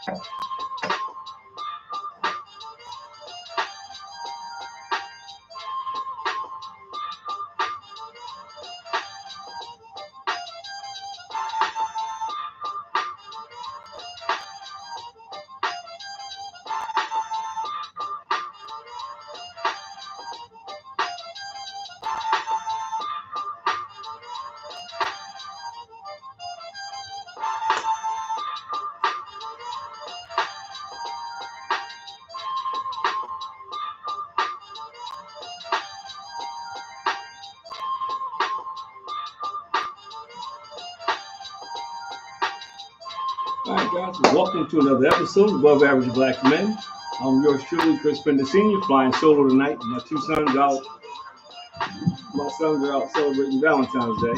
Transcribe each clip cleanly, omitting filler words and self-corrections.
All right, guys, welcome to another episode of Above Average Black Men. I'm yours truly, Chris Bender Sr., flying solo tonight. My sons are out celebrating Valentine's Day.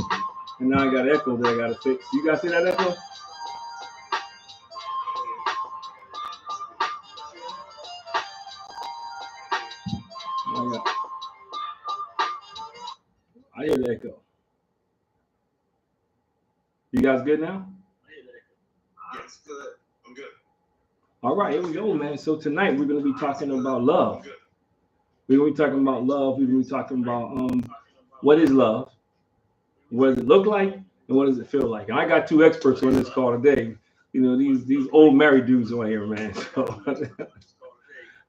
And now I got an echo that I got to fix. You guys see that echo? I hear the echo. You guys good now? Yes, good. I'm good. All right, here we go, man. So tonight we're going to be talking about love. We're going to be talking about love. We're going to be talking about what is love, what does it look like, and what does it feel like. And I got two experts on this call today. You know, these old married dudes on here, man. So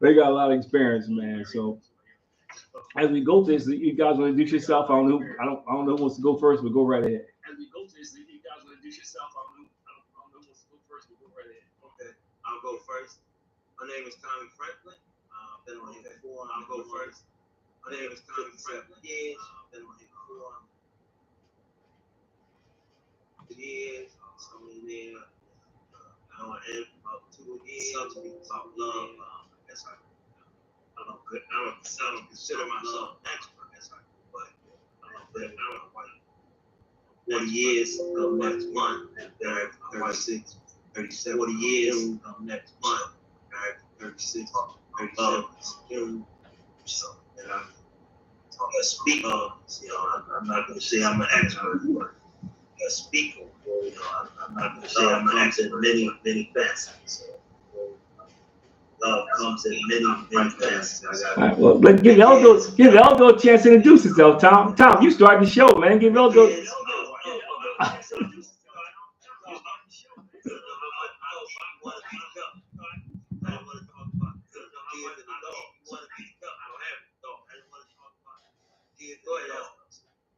they got a lot of experience, man. So as we go through this, you guys want to introduce yourself? I don't know who wants to go first, but go right ahead. As we go through this, you guys want to introduce yourself? I don't know who wants to go first, but go right ahead. Okay, I'll go first. My name is Tommy Franklin. Been on here before. I'll go first. My name is Tommy Franklin. Years. Been on here before. Years. So in there. I don't end about 2 years. Something about love. That's how I don't consider myself an expert. That's how, but I don't know why. 40 years come next month. 36, 37. 40 years come next month. 36, 37. So, and I'm a speaker. You know, I'm not going to say I'm an expert, but a speaker. You know, I'm not going to say I'm an expert in many facets. So, love comes in many facets. All right, well, let's give Eldo a chance to introduce himself, Tom. Tom, you started the show, man. Give Eldo.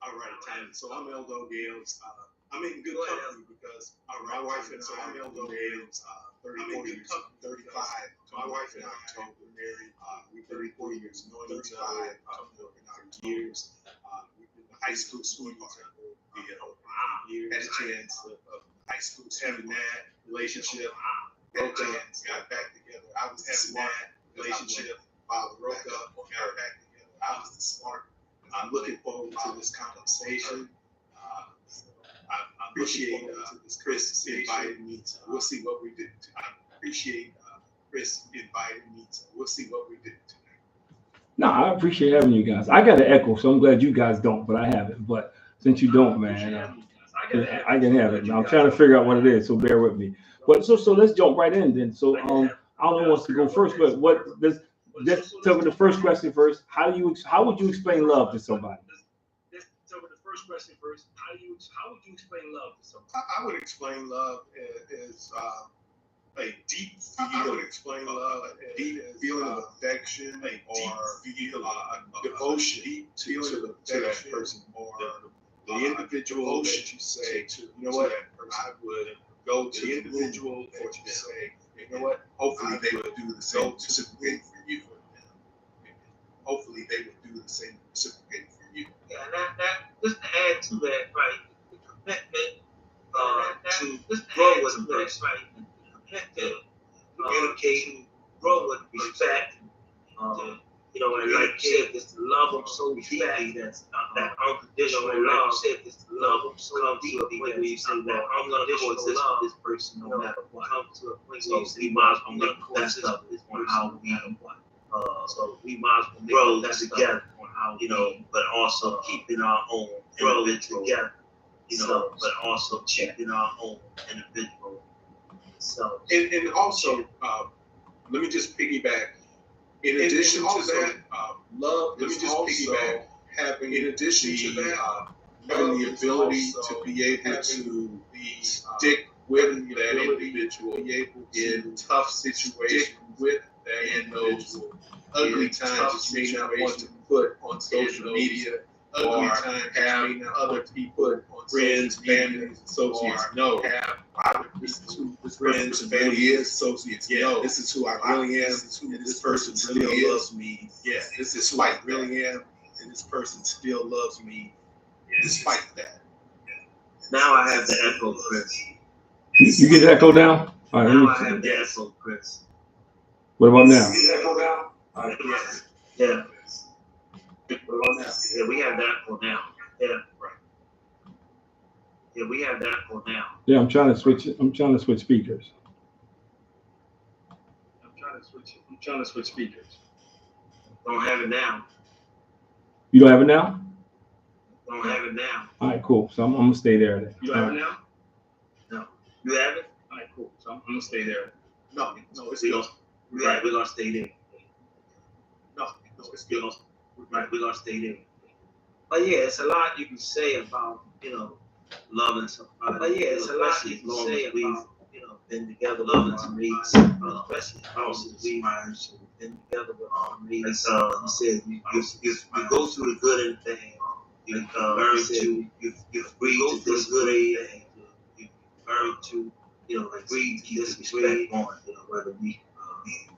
All right, Tommy. So I'm Eldo Gales. I'm in good company because my wife and I, I'm Eldo Gales, 34 years, 35. My wife and I are married. We're 34 years, knowing each other, in our years. We've been in high school sweethearts. We had a chance of high school having that relationship. Broke up, got back together. I was having that relationship. Broke up, got back together. I was the smart. I'm looking forward to this conversation. I appreciate Chris inviting me. We'll see what we do. I appreciate Chris inviting me. We'll see what we do tonight. No, I appreciate having you guys. I got an echo, so I'm glad you guys don't, but I have it. But since you don't, man, I can have it. I'm trying to figure out what it is, so bear with me. But so let's jump right in then. So I don't know who wants to go first, but let's tell me the first question first. How would you explain love to somebody? Let's tell me the first question first. How would you explain love to somebody? I would explain love as a deep feeling of affection, or devotion to that person, or the individual that you say, you know what, I would go to the individual that you say, you know what, hopefully they would do the same reciprocate for you. Hopefully they would do the same reciprocate for you. Yeah, and that just to add to that, right, the commitment to grow with a person, right, to communicate, grow with respect, you know, and like you said, just to love them so deeply, that's that unconditional love. You said, just to love them so deeply that you say, well, I'm going to coexist with this person no matter what. Come to a point where you say, we might as well make coexist with this person no matter what. So we might as well grow together on how, you know, but also keeping our own growing together, you know, but also keeping our own individual So and also, let me just piggyback. In addition to that, love. Let me just piggyback. Having, in addition to that, having the ability to be able to stick with that individual, be able in tough situations with that individual, ugly times you may not want to put on social media, ugly times have other people, friends, family, associates know. This is who this friends, family, associates know. This is who I really am, and this person still loves me. Yeah, this is who I really am, and this person still loves me despite that. now I have the echo, Chris. You get the echo down? All right, Now I have the echo, Chris. what about now? Yeah. Yeah, we have that echo now. Yeah, right. Yeah, we have that echo now. Yeah, I'm trying to switch speakers. I'm trying to switch speakers. Don't have it now. You don't have it now? Don't have it now. All right, cool. So I'm gonna stay there then. You don't have it now? No. You have it? All right, cool. So I'm gonna stay there. No, it's still. Right, we're gonna stay there. No, it's still. Right, we're gonna stay there. But yeah, it's a lot you can say about, loving somebody. But yeah, it's a lot you can say about, been together, loving somebody, especially spouses, we've been together with our mates. You said you go through the good and the bad. You learn to, you agree to disagree, and you learn to, agree to disagree on, whether we're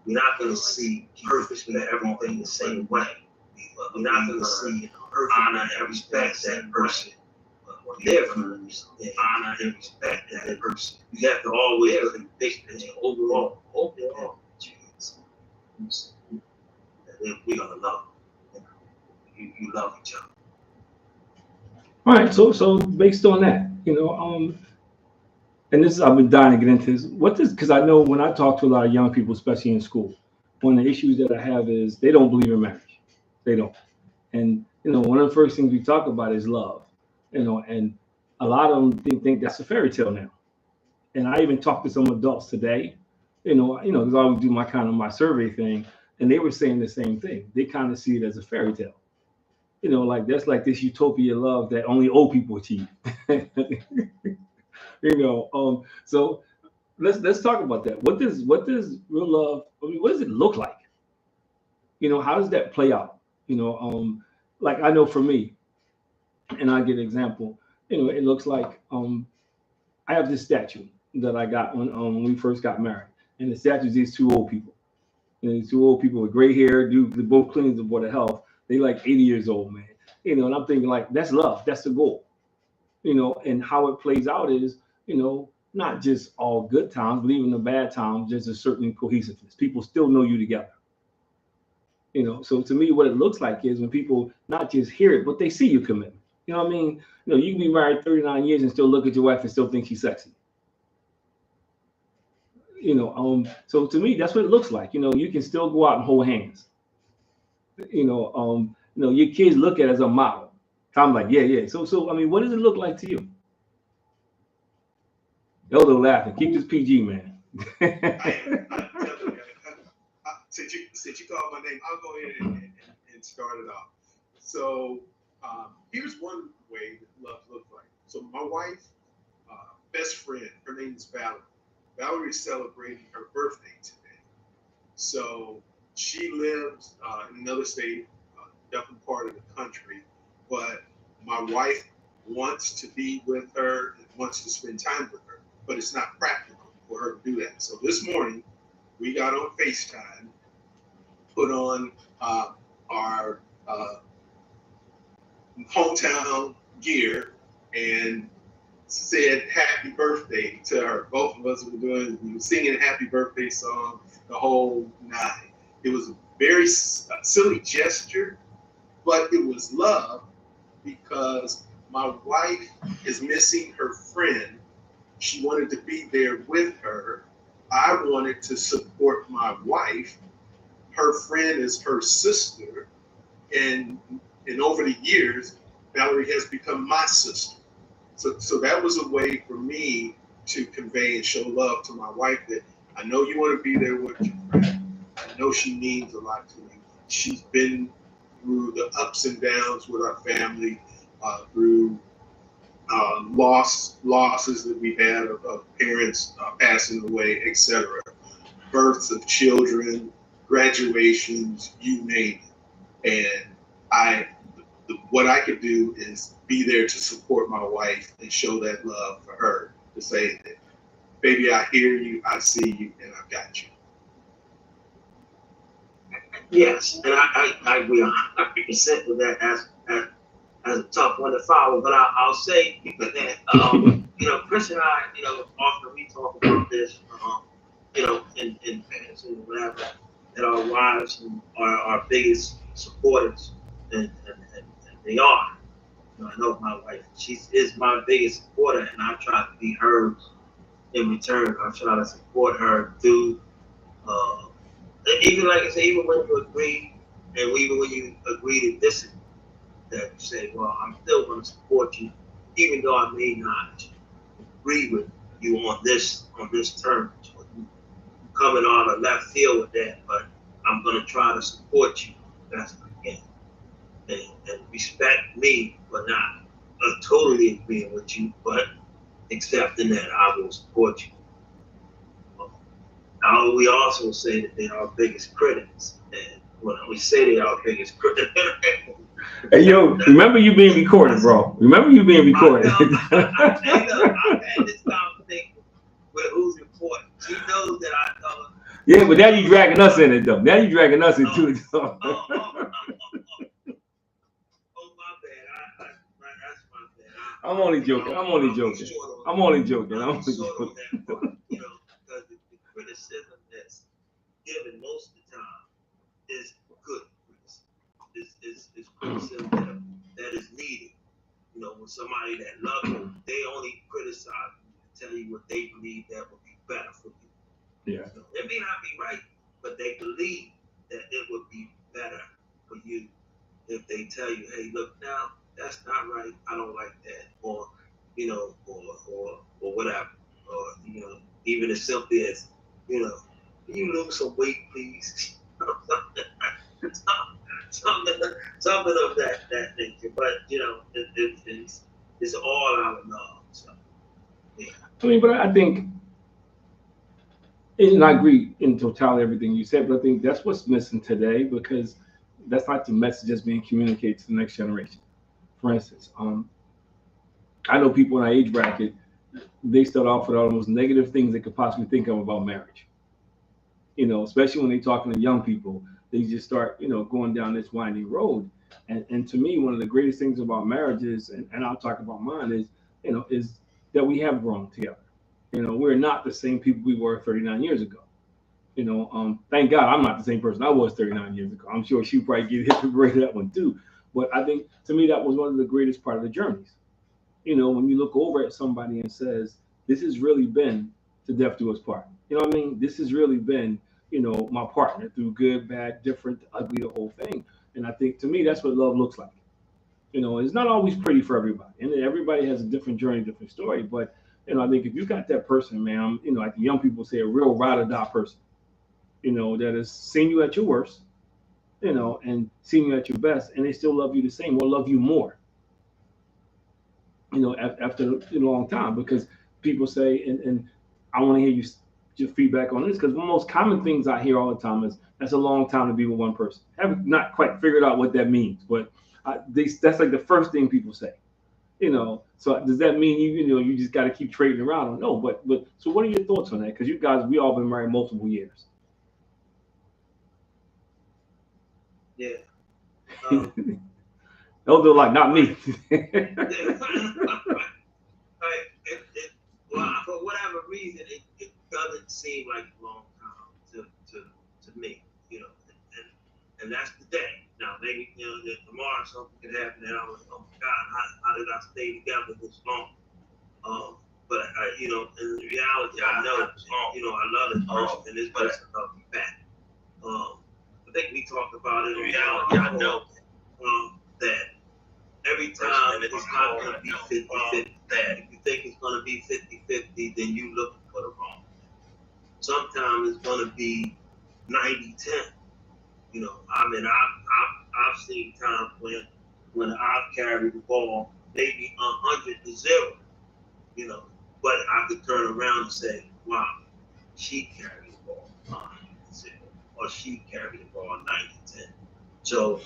not going to see perfectly everything the same way. But we're not going to see honor and respect that person. Their views, and honor and respect that person. You have to always look at the big picture overall. That we're going to love them. You love each other. All right, so based on that, and this is, I've been dying to get into this. Because I know when I talk to a lot of young people, especially in school, one of the issues that I have is they don't believe in marriage. They don't. And, one of the first things we talk about is love, and a lot of them think that's a fairy tale now. And I even talked to some adults today, because I always do my survey thing, and they were saying the same thing. They kind of see it as a fairy tale. Like that's like this utopia love that only old people achieve. So let's talk about that. What does real love? What does it look like? How does that play out? Like I know for me, and I give an example. It looks like I have this statue that I got when we first got married, and the statue is these two old people. These two old people with gray hair, they both clean the board of health. They like 80 years old, man. And I'm thinking like that's love. That's the goal. And how it plays out is, not just all good times, but even the bad times, there's a certain cohesiveness. People still know you together. So to me, what it looks like is when people not just hear it, but they see your commitment. You know what I mean? You can be married 39 years and still look at your wife and still think she's sexy. So to me, that's what it looks like. You can still go out and hold hands. Your kids look at it as a model. I'm like, yeah. So I mean, what does it look like to you? Elder laughing. Keep this PG, man. Since you called my name, I'll go ahead and start it off. So here's one way that love looks like. So my wife, best friend, her name is Valerie. Valerie is celebrating her birthday today. So she lives in another state, different part of the country, but my wife wants to be with her and wants to spend time with her, but it's not practical for her to do that. So this morning, we got on FaceTime, put on our hometown gear, and said happy birthday to her. Both of us we were singing happy birthday song, the whole nine. It was a very silly gesture, but it was love because my wife is missing her friend. She wanted to be there with her. I wanted to support my wife. Her friend is her sister. And over the years, Valerie has become my sister. So that was a way for me to convey and show love to my wife that I know you want to be there with your friend. I know she means a lot to me. She's been through the ups and downs with our family, through losses that we've had of parents passing away, etc. Births of children, graduations, you name it. And what I could do is be there to support my wife and show that love for her, to say that, baby, I hear you, I see you, and I've got you. Yes, and I agree 100% with that as a tough one to follow. But I'll say that Chris and I, often we talk about this, in fantasy and whatever, that our wives are our biggest supporters, and they are. I know my wife; she is my biggest supporter, and I try to be hers in return. I try to support her through. Even like I say, even when you agree, and even when you agree to disagree, that you say, well, I'm still going to support you, even though I may not agree with you on this term. So you coming out of left field with that, but I'm going to try to support you best I can, and respect me for not totally agreeing with you, but accepting that I will support you. We also say that they're our biggest critics, and when we say they're our biggest critics, hey yo, remember you being recorded, bro. Remember you being recorded. I've had this conversation with who's important. She knows that I know. Yeah, but now you dragging us in it though. Now you dragging us into it though. Oh, my bad. That's my bad. I'm only joking. I'm only joking. Because the criticism that's given most of the time is good criticism. Is criticism that is needed. When somebody that loves you, they only criticize you to tell you what they believe that would be better for you. Yeah. It may not be right, but they believe that it would be better for you if they tell you, hey, look, now that's not right. I don't like that, or or whatever, or even as simply as can you lose some weight, please? something of that nature. But it's all out of love. So yeah. I mean, but I think, and I agree in totality everything you said, but I think that's what's missing today, because that's not the message that's being communicated to the next generation. For instance, I know people in our age bracket, they start off with all the most negative things they could possibly think of about marriage. Especially when they're talking to young people, they just start, going down this winding road. And to me, one of the greatest things about marriage is, and I'll talk about mine, is that we have grown together. We're not the same people we were 39 years ago. Thank God I'm not the same person I was 39 years ago. I'm sure she probably get hit for that one too. But I think to me that was one of the greatest part of the journeys. When you look over at somebody and says, this has really been to death do us part. You know what I mean? This has really been, my partner through good, bad, different, ugly, the whole thing. And I think to me that's what love looks like. It's not always pretty for everybody, and everybody has a different journey, different story. But I think if you got that person, man, like the young people say, a real ride or die person, that has seen you at your worst, and seen you at your best, and they still love you the same or love you more. After a long time, because people say, and I want to hear your feedback on this, because the most common things I hear all the time is that's a long time to be with one person. I have not quite figured out what that means, but that's like the first thing people say. So does that mean you just got to keep trading around? No, but so what are your thoughts on that? Because you guys, we all been married multiple years. Yeah. Those are like not me. Well, for whatever reason, it doesn't seem like a long time to me, and that's the day. Now maybe that tomorrow something could happen, and I was, oh my God, how did I stay together this long? But in reality, I know, I love this person, and this person loves me back. I think we talked about it. In reality, I know that every time it's not going to be 50-50. If you think it's going to be 50-50, then you looking for the wrong. Sometimes it's going to be 90-10. You know, I mean, I've seen times when I've carried the ball maybe 100-0. You know, but I could turn around and say, wow, she carried the ball 100-0, or she carried the ball 90-10. So,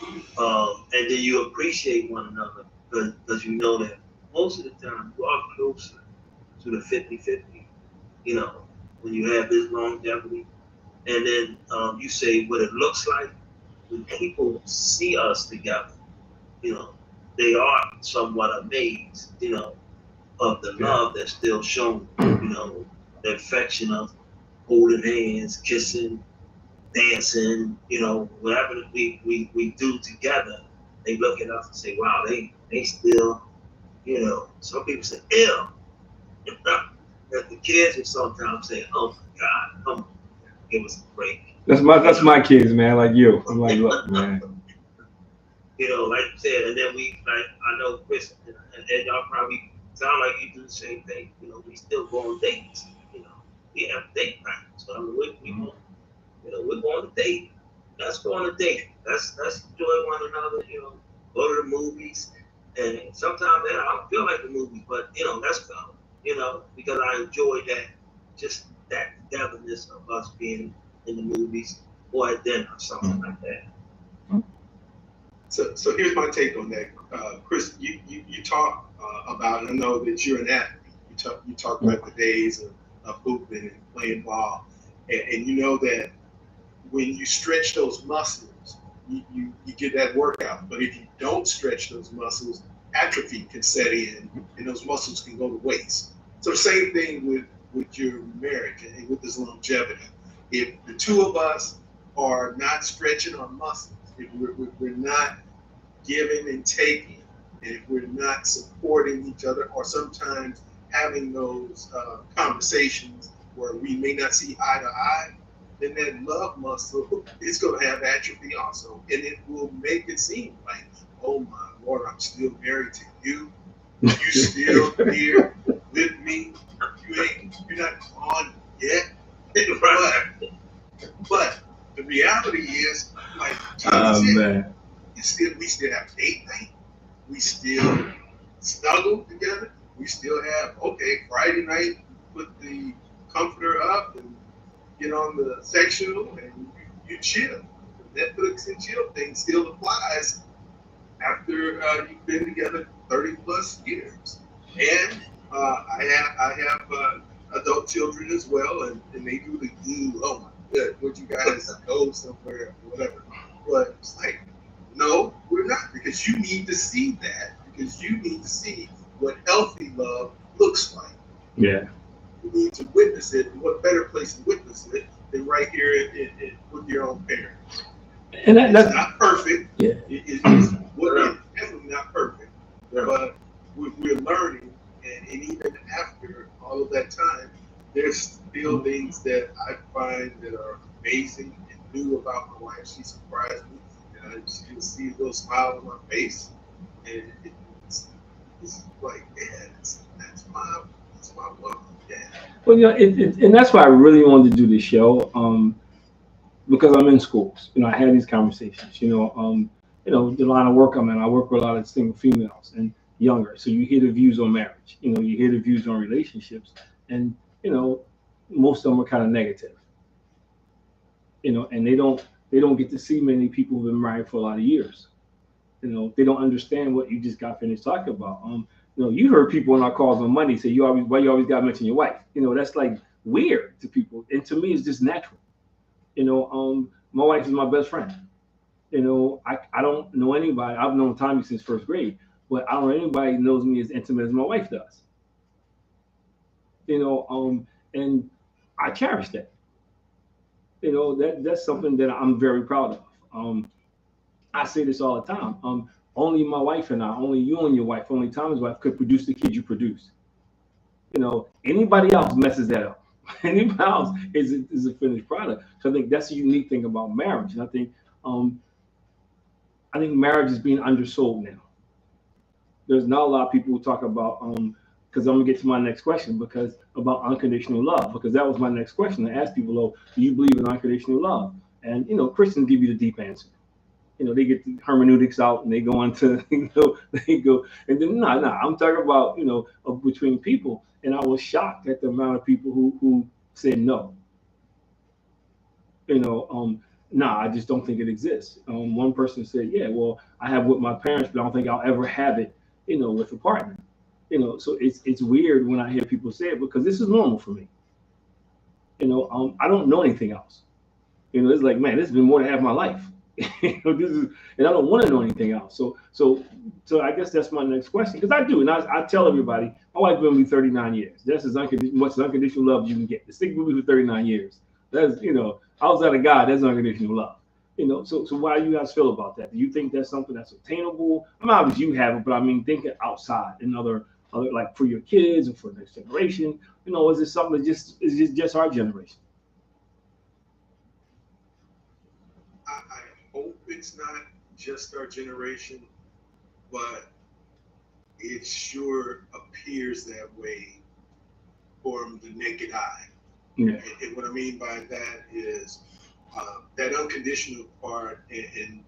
and then you appreciate one another because you know that most of the time you are closer to the 50-50, you know, when you have this longevity. And then you say what it looks like when people see us together, you know, they are somewhat amazed, you know, of the love that's still shown, you know, the affection of holding hands, kissing, dancing, you know, whatever we do together. They look at us and say, wow, they still, you know, some people say, ew. That the kids will sometimes say, oh my God, come on, give us a break. That's my kids, man, like you. I'm like, look, man. You know, like you said, and then I know Chris, and y'all probably sound like you do the same thing. You know, we still go on dates. You know, we have date practice. So I mean, we're going to date. Let's go on a date. Let's enjoy one another. You know, go to the movies. And sometimes man, I don't feel like the movies, but you know, let's go. You know, because I enjoy that, just that togetherness of us being in the movies or at dinner or something like that. So here's my take on that, Chris. You talk about, and I know that you're an athlete. You talk about the days of hooping and playing ball, and you know that when you stretch those muscles, you get that workout. But if you don't stretch those muscles, atrophy can set in, and those muscles can go to waste. So the same thing with your marriage and with this longevity. If the two of us are not stretching our muscles, if we're not giving and taking, and if we're not supporting each other, or sometimes having those conversations where we may not see eye to eye, then that love muscle is going to have atrophy also, and it will make it seem like, oh my Lord, I'm still married to you. You still here with me. You're not gone yet. But the reality is, like Johnny said, we still have date night. We still snuggle together. We still have, okay, Friday night, put the comforter up and get on the sectional and you chill. The Netflix and chill thing still applies after you've been together 30 plus years. And I have adult children as well, and they do the glue. Oh my God, would you guys go somewhere or whatever? But it's like, no, we're not, because you need to see that, because you need to see what healthy love looks like. Yeah. You need to witness it, and what better place to witness it than right here with your own parents. And that's not perfect. Yeah. It's definitely not perfect, but we're learning, and even after all of that time, there's still things that I find that are amazing and new about my wife. She surprised me, and I still see a little smile on my face, and it's like, yeah, that's my woman. Yeah. Well, you know, and that's why I really wanted to do this show, because I'm in schools. You know, I had these conversations. You know, the line of work I'm in, I work with a lot of single females and younger. So you hear the views on marriage. You know, you hear the views on relationships, and you know, most of them are kind of negative. You know, and they don't get to see many people who've been married for a lot of years. You know, they don't understand what you just got finished talking about. You know, you heard people on our calls on Monday say, why you always got to mention your wife? You know, that's like weird to people, and to me, it's just natural. You know, my wife is my best friend. You know, I don't know anybody. I've known Tommy since first grade, but I don't know anybody who knows me as intimate as my wife does. You know, and I cherish that. You know, that's something that I'm very proud of. I say this all the time. Only my wife and I, only you and your wife, only Tommy's wife could produce the kid you produce. You know, anybody else messes that up. Anybody else is a finished product. So I think that's the unique thing about marriage. And I think marriage is being undersold now. there's not a lot of people who talk about because I'm gonna get to my next question because about unconditional love, because that was my next question to ask people. Oh, do you believe in unconditional love? And Christians give you the deep answer. They get the hermeneutics out and they go into they go, and then no, I'm talking about between people. And I was shocked at the amount of people who said no. Nah, I just don't think it exists. One person said, yeah, well, I have with my parents, but I don't think I'll ever have it, with a partner. So it's weird when I hear people say it because this is normal for me. I don't know anything else. It's like, man, this has been more than half my life. This is, and I don't want to know anything else. So I guess that's my next question, because I do, and I tell everybody, my wife's been with me 39 years. That's as much unconditional love as you can get. To stick with me for 39 years. That's outside of God, that's unconditional love. So why do you guys feel about that? Do you think that's something that's attainable? I'm obviously you have it, but I mean thinking outside in other like for your kids and for the next generation. Is it something that is just our generation? I hope it's not just our generation, but it sure appears that way from the naked eye. Yeah. And what I mean by that is that unconditional part and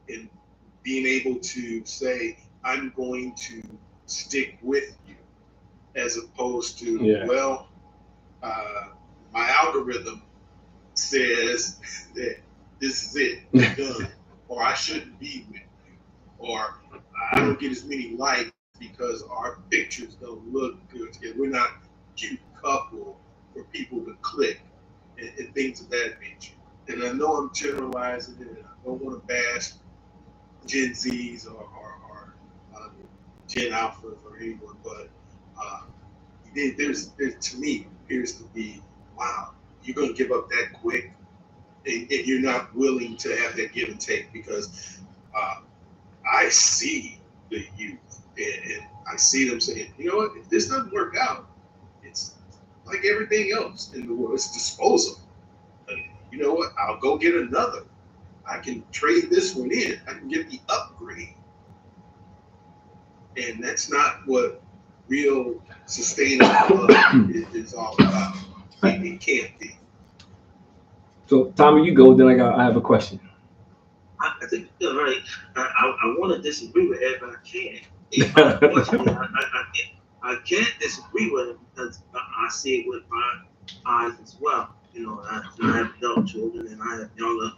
being able to say, I'm going to stick with you, as opposed to, well, my algorithm says that this is it, I'm done, or I shouldn't be with you, or I don't get as many likes because our pictures don't look good together. We're not a cute couple for people to click and things of that nature. And I know I'm generalizing it, and I don't want to bash Gen Zs or Gen Alphas or anyone, but there's to me appears to be, wow, you're going to give up that quick, and you're not willing to have that give and take, because I see the youth, and I see them saying, you know what, if this doesn't work out, it's like everything else in the world, it's disposable. You know what, I'll go get another. I can trade this one in. I can get the upgrade. And that's not what real sustainable love is all about. It can't be. So, Tommy, you go. Then I have a question. I think you're right. I want to disagree with Ed, but I can't. Unfortunately, I can't disagree with him because I see it with my eyes as well. I have adult children and I have younger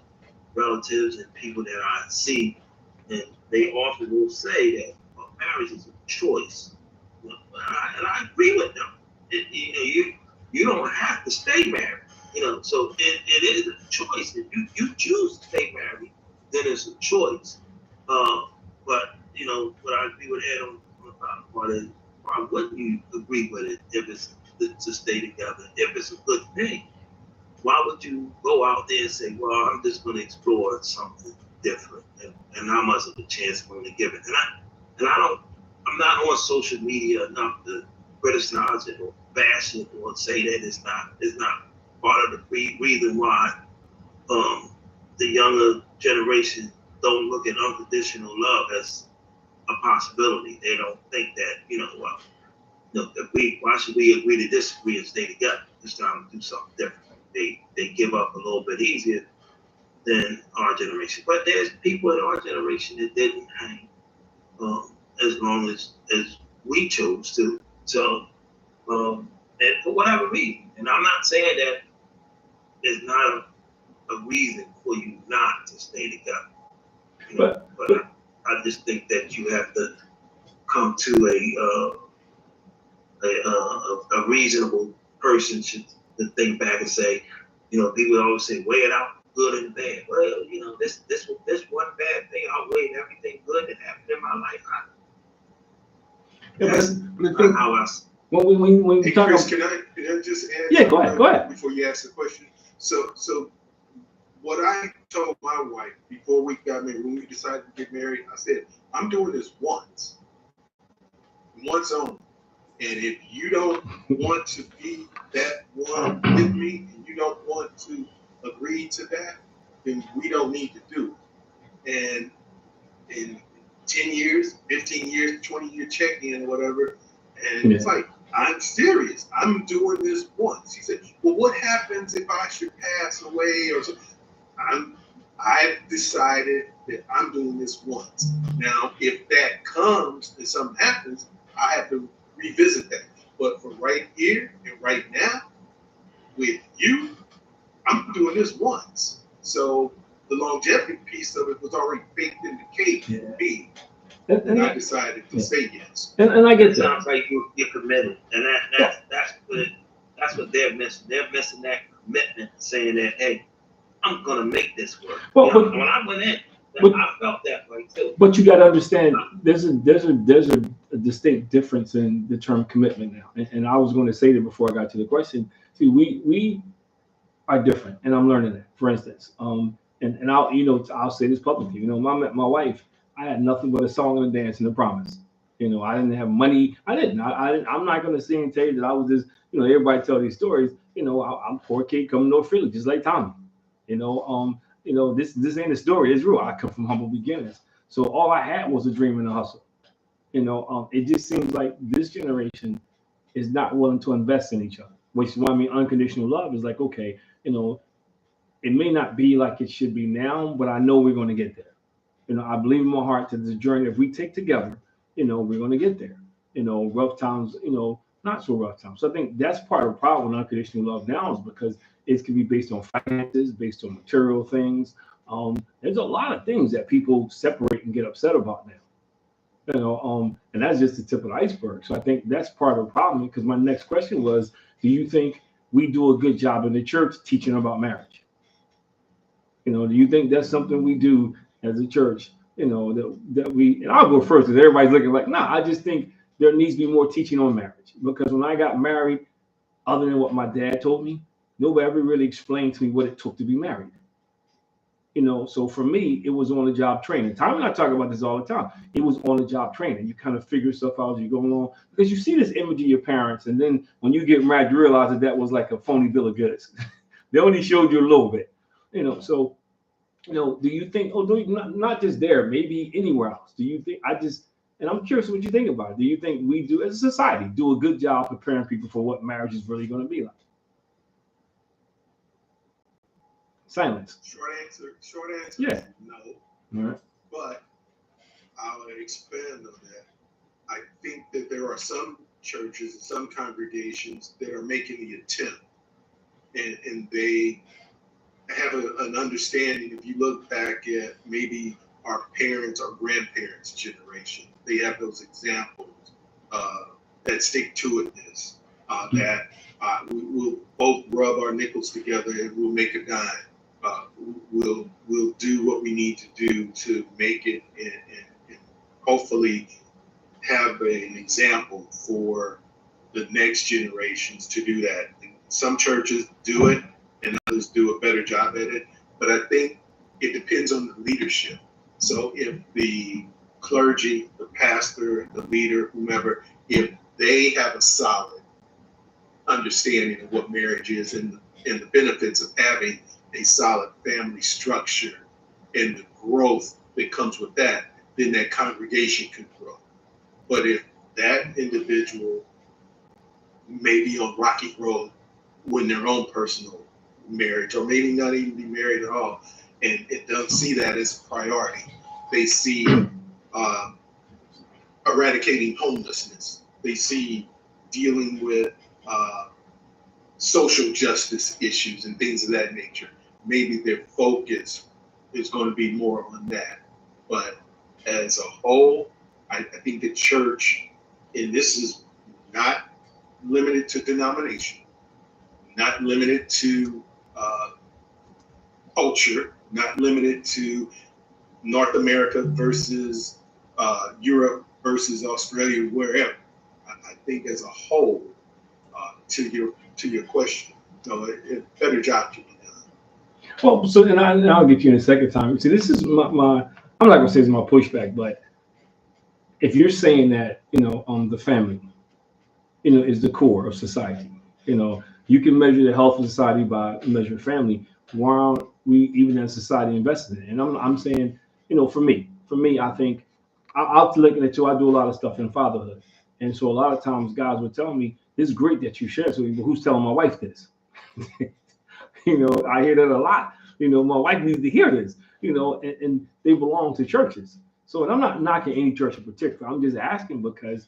relatives and people that I see, and they often will say that marriage is a choice. And I agree with them. You don't have to stay married. So it is a choice. If you choose to stay married, then it's a choice. But what I agree with Ed on the bottom part is, why wouldn't you agree with it if it's to stay together? If it's a good thing, why would you go out there and say, well, I'm just going to explore something different, and how much of a chance I'm going to give it? I'm not on social media enough to criticize it or bash it or say that it's not part of the reason why the younger generation don't look at unconditional love as a possibility. They don't think that, why should we agree to disagree and stay together? It's time to do something different. They give up a little bit easier than our generation. But there's people in our generation that didn't hang as long as we chose to. So, and for whatever reason, and I'm not saying that there's not a reason for you not to stay together. But I just think that you have to come to a reasonable person should to think back and say, people always say, weigh it out, good and bad. Well, this one bad thing outweighed everything good that happened in my life. When we hey, talk Chris, about, can I just add? Yeah, go ahead. Before you ask the question. So what I told my wife before we got married, when we decided to get married, I said, I'm doing this once only. And if you don't want to be that one with me, and you don't want to agree to that, then we don't need to do it. And 10 years, 15 years, 20-year check-in or whatever. And it's like, I'm serious. I'm doing this once. He said, well, what happens if I should pass away or something? I've decided that I'm doing this once. Now, if that comes and something happens, I have to revisit that. But for right here and right now, with you, I'm doing this once. So the longevity piece of it was already baked in the cake for me. And I decided to say yes. And I get that. Sounds like you're committed. And that's what they're missing. They're missing that commitment, saying that, hey, I'm gonna make this work. Well, you know, when I went in, I felt that way too. But you got to understand, there's a distinct difference in the term commitment now. And I was going to say that before I got to the question. See, we are different, and I'm learning that. For instance, and I'll say this publicly. My wife, I had nothing but a song and a dance and a promise. I didn't have money. I'm not going to sing and tell you that I was just. Everybody tell these stories. I'm a poor kid coming to North Philly, just like Tommy. This ain't a story. It's real. I come from humble beginnings. So all I had was a dream and a hustle. It just seems like this generation is not willing to invest in each other, which is why unconditional love is like, okay, it may not be like it should be now, but I know we're going to get there. I believe in my heart that the journey, if we take together, we're going to get there. Rough times, not so rough times. So I think that's part of the problem with unconditional love now is because it can be based on finances, based on material things. There's a lot of things that people separate and get upset about now. And that's just the tip of the iceberg. So I think that's part of the problem. Because my next question was, do you think we do a good job in the church teaching about marriage? Do you think that's something we do as a church? That we, and I'll go first because everybody's looking like, nah, I just think there needs to be more teaching on marriage. Because when I got married, other than what my dad told me, nobody ever really explained to me what it took to be married. So for me, it was on the job training. Tommy and I talk about this all the time. It was on the job training. You kind of figure stuff out as you go along because you see this image of your parents, and then when you get married, you realize that was like a phony bill of goods. They only showed you a little bit. So do you think? Not just there, maybe anywhere else. Do you think? And I'm curious what you think about it. Do you think we do as a society do a good job preparing people for what marriage is really going to be like? Silence. Short answer. Yeah. No. All right. But I'll expand on that. I think that there are some churches and some congregations that are making the attempt, and they have an understanding. If you look back at maybe our parents or grandparents' generation, they have those examples that stick to itness, that we'll both rub our nickels together and we'll make a dime. We'll do what we need to do to make it and hopefully have an example for the next generations to do that. And some churches do it and others do a better job at it, but I think it depends on the leadership. So if the clergy, the pastor, the leader, whomever, if they have a solid understanding of what marriage is and the benefits of having a solid family structure and the growth that comes with that, then that congregation can grow. But if that individual may be on rocky road when their own personal marriage, or maybe not even be married at all, and it doesn't see that as a priority, they see eradicating homelessness, they see dealing with social justice issues and things of that nature. Maybe their focus is going to be more on that. But as a whole, I think the church, and this is not limited to denomination, not limited to culture, not limited to North America versus Europe versus Australia, wherever. I think as a whole, to your question, a better job to be done. Well, so and I'll get you in a second time. See, this is my I'm not gonna say it's my pushback, but if you're saying that the family, is the core of society, you can measure the health of society by measuring family. Why aren't we even as society invested in it? And I'm saying, for me, I think I'll looking at you. I do a lot of stuff in fatherhood, and so a lot of times guys would tell me, "It's great that you share this with me, but who's telling my wife this?" I hear that a lot. My wife needs to hear this. And they belong to churches. So, and I'm not knocking any church in particular. I'm just asking because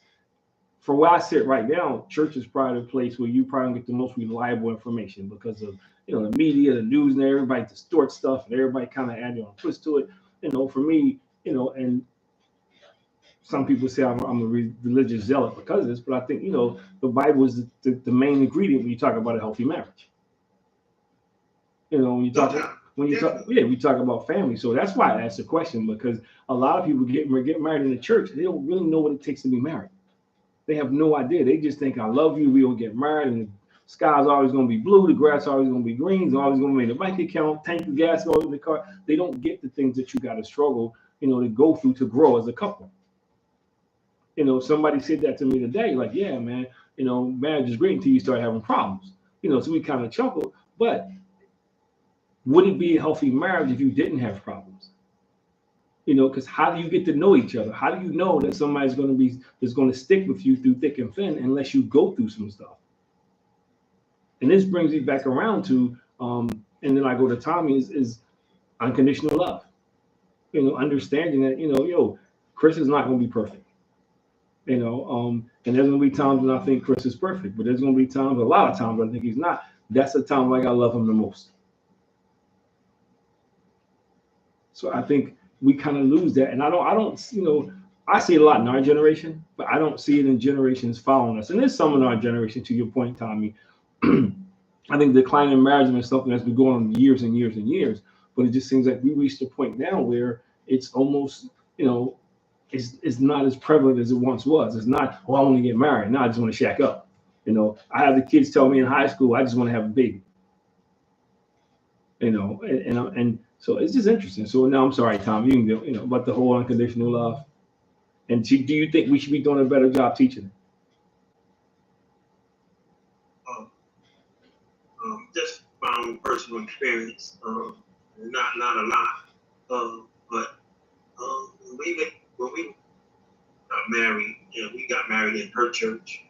for where I sit right now, church is probably the place where you probably get the most reliable information because of the media, the news, and everybody distorts stuff, and everybody kind of add their own twist to it. For me, and some people say I'm a religious zealot because of this, but I think the Bible is the main ingredient when you talk about a healthy marriage. When you talk we talk about family. So that's why I asked the question, because a lot of people get married in the church. They don't really know what it takes to be married. They have no idea. They just think, I love you, we will get married, and the sky's always going to be blue, the grass always going to be green, it's always going to make the bank account, tank of gas goes in the car. They don't get the things that you got to struggle, to go through to grow as a couple. Somebody said that to me today, like, yeah, man, marriage is great until you start having problems. So we kind of chuckled, but would it be a healthy marriage if you didn't have problems? Because how do you get to know each other? How do you know that somebody's going to stick with you through thick and thin unless you go through some stuff? And this brings me back around to, and then I go to Tommy is unconditional love. Understanding that Chris is not going to be perfect. And there's going to be times when I think Chris is perfect, but there's going to be times, a lot of times, when I think he's not. That's the time like I love him the most. So I think we kind of lose that. And I don't, I see it a lot in our generation, but I don't see it in generations following us. And there's some in our generation, to your point, Tommy. I think decline in marriage is something that's been going on years and years and years. But it just seems like we reached a point now where it's almost, it's not as prevalent as it once was. It's not, I want to get married. Now I just want to shack up. I have the kids tell me in high school, I just want to have a baby. And so it's just interesting. So now I'm sorry, Tom, you can go, about the whole unconditional love. And do you think we should be doing a better job teaching it? Just my own personal experience, not a lot, but when we got married, we got married in her church.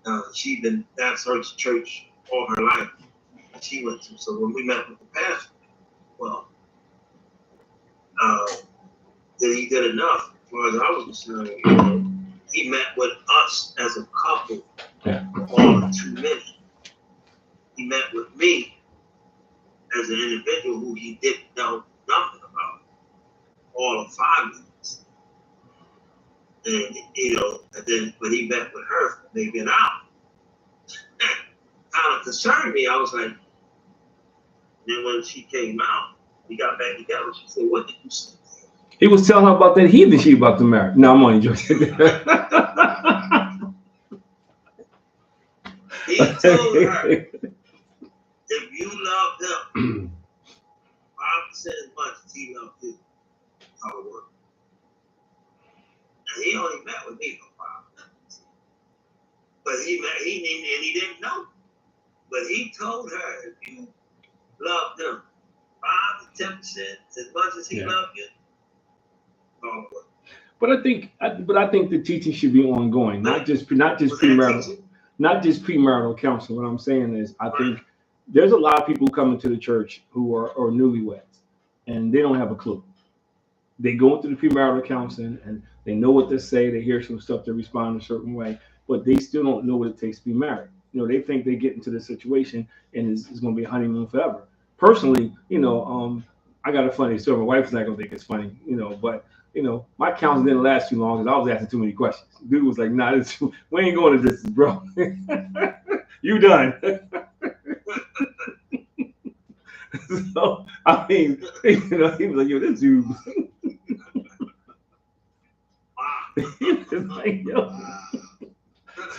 That's her church all her life. She went to. So when we met with the pastor, well, then he did enough as far as I was concerned. He met with us as a couple all of 2 minutes. He met with me as an individual who he didn't know nothing about all of 5 minutes. And but he met with her for maybe an hour. That kind of concerned me. I was like, then when she came out, we got back together. She said, "What did you say?" He was telling her about that heathen she about to marry. No, I'm only joking. He told her, if you loved him 5% as much as he loved you, how it work. And he only met with me for 5 minutes. But he didn't know. But he told her, if you loved him 5 to 10% as much as he loved you, how it work. But I think the teaching should be ongoing, not just premarital. Not just premarital counseling. What I'm saying is, I think there's a lot of people coming to the church who are newlyweds, and they don't have a clue. They go into the premarital counseling, and they know what to say. They hear some stuff, they respond a certain way, but they still don't know what it takes to be married. They think they get into this situation, and it's going to be a honeymoon forever. Personally, I got a funny story. My wife's not going to think it's funny, but my counseling didn't last too long because I was asking too many questions. Dude was like, "Nah, we ain't going to this, bro. You done." So I mean, he was like, "Yo, this dude." He was like, "Yo."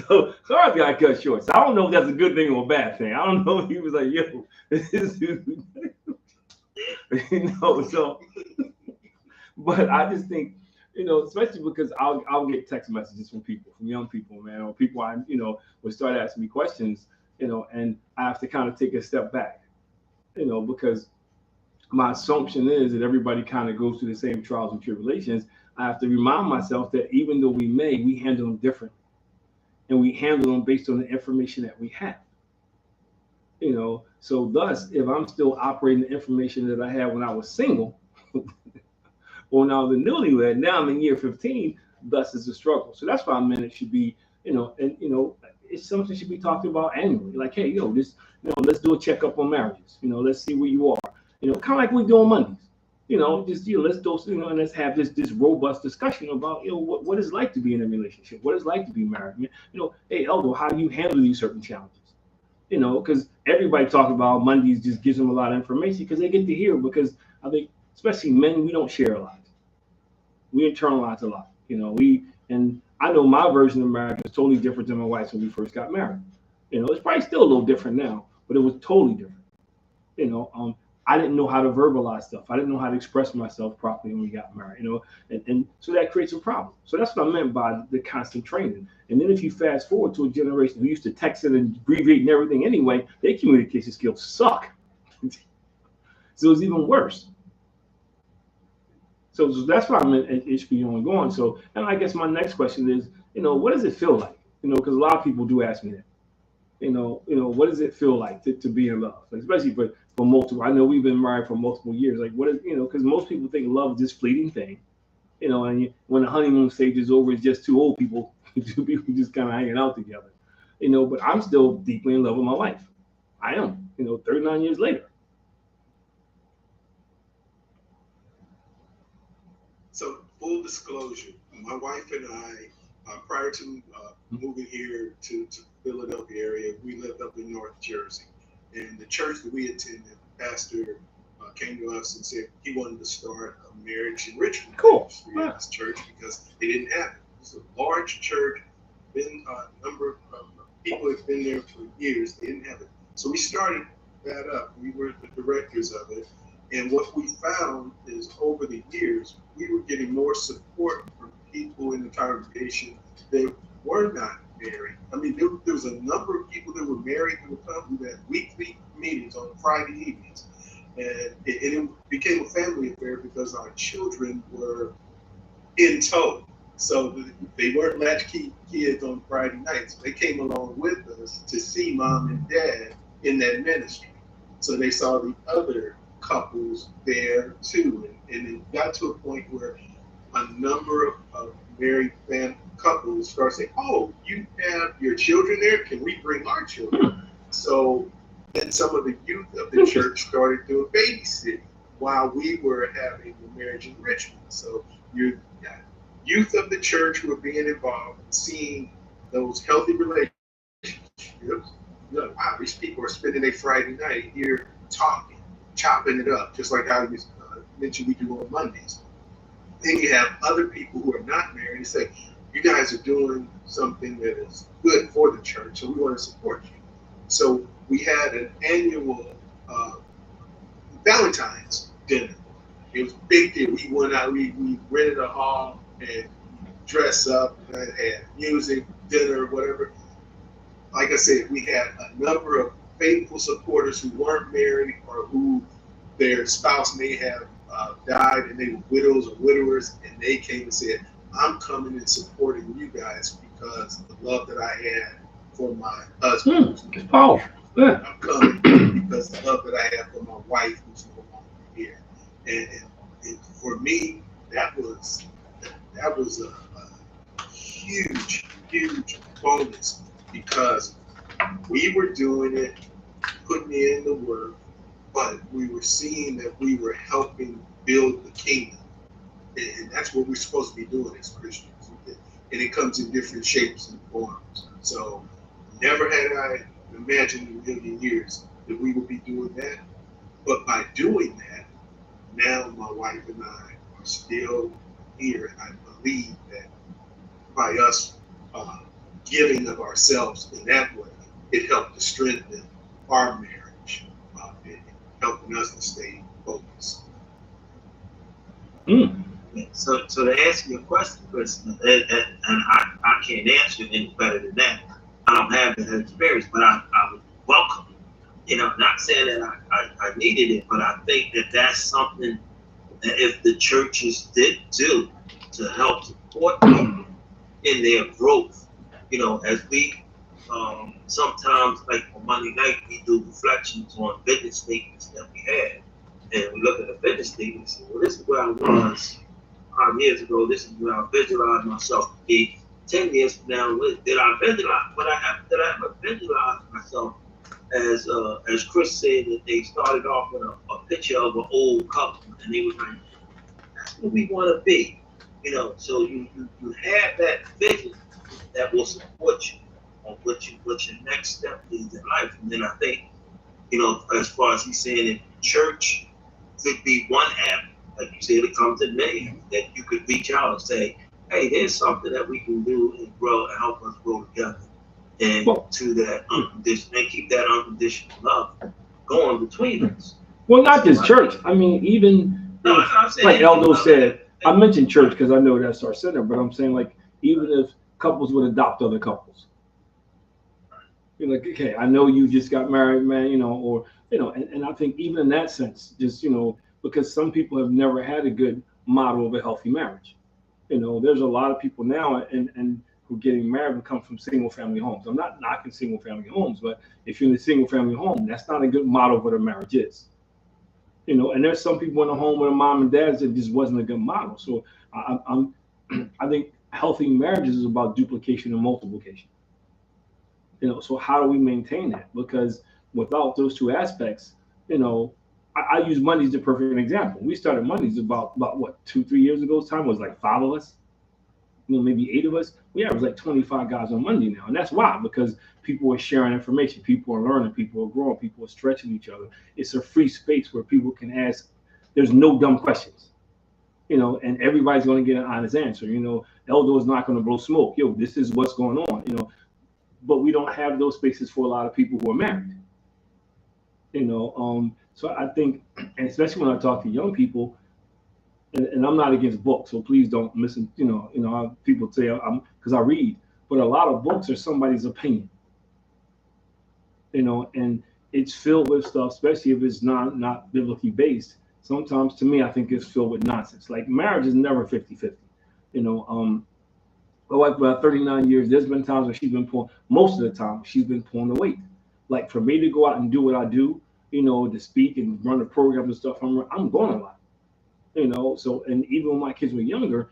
So I got cut short. So I don't know if that's a good thing or a bad thing. I don't know if he was like, "Yo, this dude," So. But I just think, especially because I'll get text messages from young people, man, or people would start asking me questions, and I have to kind of take a step back, because my assumption is that everybody kind of goes through the same trials and tribulations. I have to remind myself that even though we handle them different, and we handle them based on the information that we have. So thus, if I'm still operating the information that I had when I was single, or when I was a newlywed, now I'm in year 15, thus it's a struggle. So that's why it should be, it's something that should be talked about annually. Like, hey, let's do a checkup on marriages. Let's see where you are. Kind of like we do on Mondays. Let's do, and let's have this robust discussion about, what it's like to be in a relationship, what it's like to be married. Hey, Eldo, how do you handle these certain challenges? Because everybody talking about Mondays just gives them a lot of information because they get to hear. Because I think, especially men, we don't share a lot. We internalize a lot. And I know my version of marriage is totally different than my wife's when we first got married. It's probably still a little different now, but it was totally different. I didn't know how to verbalize stuff. I didn't know how to express myself properly when we got married, and so that creates a problem. So that's what I meant by the constant training. And then if you fast forward to a generation who used to text and abbreviate and everything anyway, their communication skills suck. So it's even worse. So that's why I meant it should be ongoing. So, and I guess my next question is, what does it feel like? Because a lot of people do ask me that. What does it feel like to be in love, especially for multiple? I know we've been married for multiple years. Like, what is, because most people think love is this fleeting thing, and when the honeymoon stage is over, it's just two old people, two people just kind of hanging out together, but I'm still deeply in love with my wife. I am, 39 years later. So, full disclosure, my wife and I, prior to moving here to Philadelphia area, we lived up in North Jersey. And the church that we attended, the pastor came to us and said he wanted to start a marriage enrichment ministry in this church because they didn't have it. It's a large church, been a number of people have been there for years, they didn't have it. So we started that up. We were the directors of it. And what we found is over the years, we were getting more support from people in the congregation that were not married. I mean, there was a number of people that were married that would come. We had weekly meetings on Friday evenings. And it became a family affair because our children were in tow. So they weren't latchkey kids on Friday nights. They came along with us to see mom and dad in that ministry. So they saw the other couples there too. And it got to a point where a number of married couples start saying, oh, you have your children there? Can we bring our children? So then some of the youth of the church started doing babysitting while we were having the marriage enrichment. So your youth of the church were being involved, seeing those healthy relationships. Wow, these people are spending a Friday night here talking, chopping it up, just like I mentioned we do on Mondays. Then you have other people who are not married and say, you guys are doing something that is good for the church, so we want to support you. So we had an annual Valentine's dinner. It was a big deal. We went out, we rented a hall and dressed up and had music, dinner, whatever. Like I said, we had a number of faithful supporters who weren't married or who their spouse may have died and they were widows or widowers, and they came and said, I'm coming and supporting you guys because of the love that I had for my husband. I'm coming because the love that I have for my wife who's no longer here. And for me, that was a huge bonus because we were doing it, putting in the work, but we were seeing that we were helping build the kingdom. And that's what we're supposed to be doing as Christians. And it comes in different shapes and forms. So never had I imagined in a million years that we would be doing that. But by doing that, now my wife and I are still here. And I believe that by us giving of ourselves in that way, it helped to strengthen our marriage and helping us to stay focused. So to answer your question, Chris, and I can't answer any better than that. I don't have that experience, but I would welcome not saying that I needed it, but I think that that's something that if the churches did do to help support people in their growth, as we sometimes, like on Monday night, we do reflections on business statements that we had. And we look at the business statements and say, well, this is where I was 5 years ago. This is where I visualized myself to be 10 years from now. Did I visualize? Did I ever visualize myself as Chris said, that they started off with a picture of an old couple, and they was like, that's what we want to be. So you have that vision that will support you on what your next step is in life. And then I think, as far as he's saying, in church could be one app, like you said, it comes in many, that you could reach out and say, hey, there's something that we can do and grow and help us grow together. And to that unconditional, and keep that unconditional love going between us. Well, not just church. I mean, even like Eldo said, I mentioned church because I know that's our center, but I'm saying, like, even if couples would adopt other couples, you're like, okay, I know you just got married, man, or and I think even in that sense, just because some people have never had a good model of a healthy marriage. There's a lot of people now and who are getting married who come from single family homes. I'm not knocking single family homes, but if you're in a single family home, that's not a good model of what a marriage is. And there's some people in a home with a mom and dad that just wasn't a good model. So I think healthy marriages is about duplication and multiplication. So how do we maintain that? Because without those two aspects, I use Mondays as a perfect example. We started Mondays about what, 2-3 years ago. Time was like 5 of us, maybe 8 of us. We average like 25 guys on Monday now, and that's why, because people are sharing information, people are learning, people are growing, people are stretching each other. It's a free space where people can ask. There's no dumb questions, and everybody's going to get an honest answer. Eldo is not going to blow smoke. This is what's going on. But we don't have those spaces for a lot of people who are married. So I think, and especially when I talk to young people, and I'm not against books, so please don't listen. People say I'm, because I read, but a lot of books are somebody's opinion. And it's filled with stuff, especially if it's not biblically based. Sometimes, to me, I think it's filled with nonsense. Like, marriage is never 50-50. My wife, about 39 years, there's been times when she's been most of the time, she's been pulling the weight. Like, for me to go out and do what I do, to speak and run the program and stuff, I'm going a lot. So, and even when my kids were younger,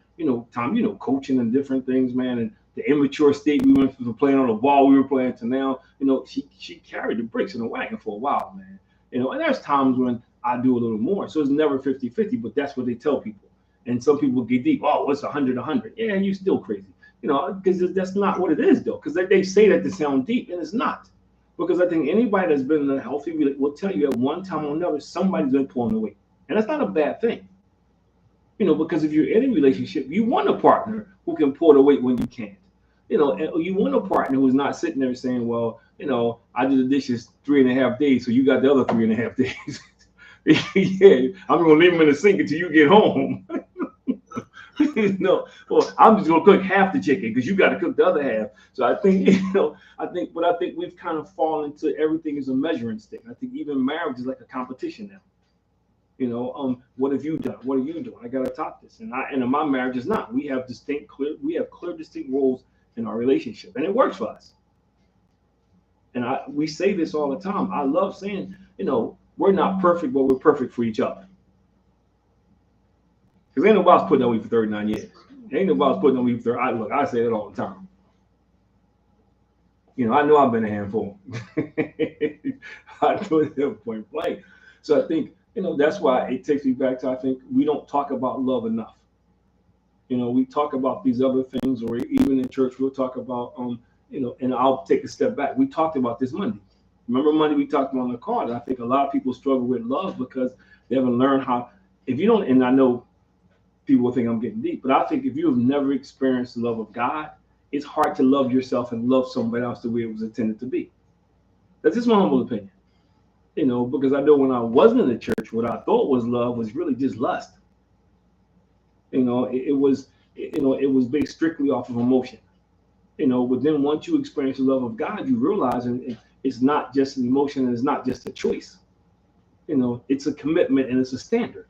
Tom, coaching and different things, man, and the immature state we went from playing on the ball we were playing to now, she carried the bricks in the wagon for a while, man. And there's times when I do a little more. So it's never 50-50, but that's what they tell people. And some people get deep. Oh, what's 100-100? Yeah, you still crazy. Because that's not what it is, though. Because they say that to sound deep, and it's not. Because I think anybody that's been in a healthy relationship will tell you at one time or another, somebody's been pulling away. And that's not a bad thing. Because if you're in a relationship, you want a partner who can pull the weight when you can't. And you want a partner who's not sitting there saying, well, I did the dishes 3.5 days, so you got the other 3.5 days. Yeah, I'm going to leave them in the sink until you get home. Well, I'm just gonna cook half the chicken because you got to cook the other half. So I think, I think we've kind of fallen into everything is a measuring stick. I think even marriage is like a competition now. What have you done? What are you doing? I gotta top this. And in my marriage is not. We have clear, distinct roles in our relationship, and it works for us. And we say this all the time. I love saying, we're not perfect, but we're perfect for each other. Because ain't nobody's putting on me for 39 years. Ain't nobody's putting on me for 30. Look, I say that all the time. I know I've been a handful. I do it point blank. So I think, that's why it takes me back to, I think we don't talk about love enough. We talk about these other things, or even in church, we'll talk about, and I'll take a step back. We talked about this Monday. Remember Monday we talked about on the card. I think a lot of people struggle with love because they haven't learned how, if you don't, and I know people will think I'm getting deep, but I think if you have never experienced the love of God, it's hard to love yourself and love somebody else the way it was intended to be. That's just my humble opinion. Because I know when I wasn't in the church, what I thought was love was really just lust. It was based strictly off of emotion. But then once you experience the love of God, you realize, and it's not just an emotion and it's not just a choice. You know, it's a commitment and it's a standard.